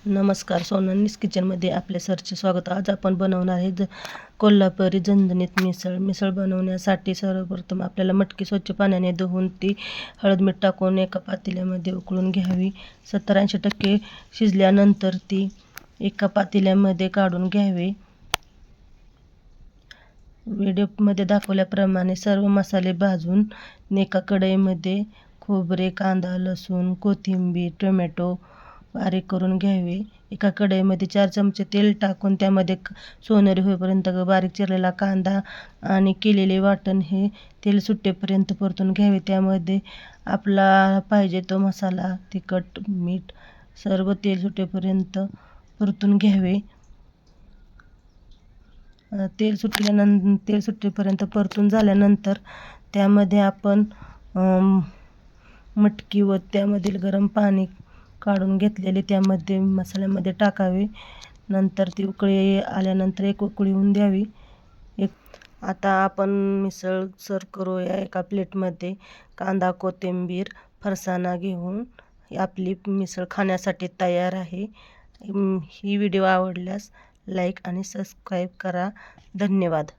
नमस्कार, सोनालीज किचनमध्ये आपल्या सरचे स्वागत. आज आपण बनवणार आहे कोल्हापुरी झणझणीत मिसळ. मिसळ बनवण्यासाठी सर्वप्रथम आपल्याला मटकी स्वच्छ पाण्याने धुवून ती हळद मीठ टाकून एका पातेल्यामध्ये उकळून घ्यावी. 70-80% शिजल्यानंतर ती एका पातेल्यामध्ये काढून घ्यावी. व्हिडिओमध्ये दाखवल्याप्रमाणे सर्व मसाले भाजून एका कढईमध्ये खोबरे, कांदा, लसूण, कोथिंबीर, टोमॅटो बारीक करून घ्यावे. एका कढईमध्ये 4 चमचे तेल टाकून त्यामध्ये सोनेरी होईपर्यंत बारीक चिरलेला कांदा आणि केलेले वाटण हे तेल सुटेपर्यंत परतून घ्यावे. त्यामध्ये आपला पाहिजे तो मसाला, तिखट, मीठ सर्व तेल सुटेपर्यंत परतून घ्यावे. तेल सुटेपर्यंत परतून झाल्यानंतर त्यामध्ये आपण मटकी व त्यामधील गरम पाणी काढून घेतलेले त्यामध्ये मसाल्यामध्ये टाकावे. नंतर ती उकळी आल्यानंतर एक उकळी होऊन द्यावी. आता आपण मिसळ सर्व करूया. एका प्लेटमध्ये कांदा, कोथिंबीर, फरसाणा घेऊन आपली मिसळ खाण्यासाठी तयार आहे. ही व्हिडिओ आवडल्यास लाईक आणि सबस्क्राईब करा. धन्यवाद.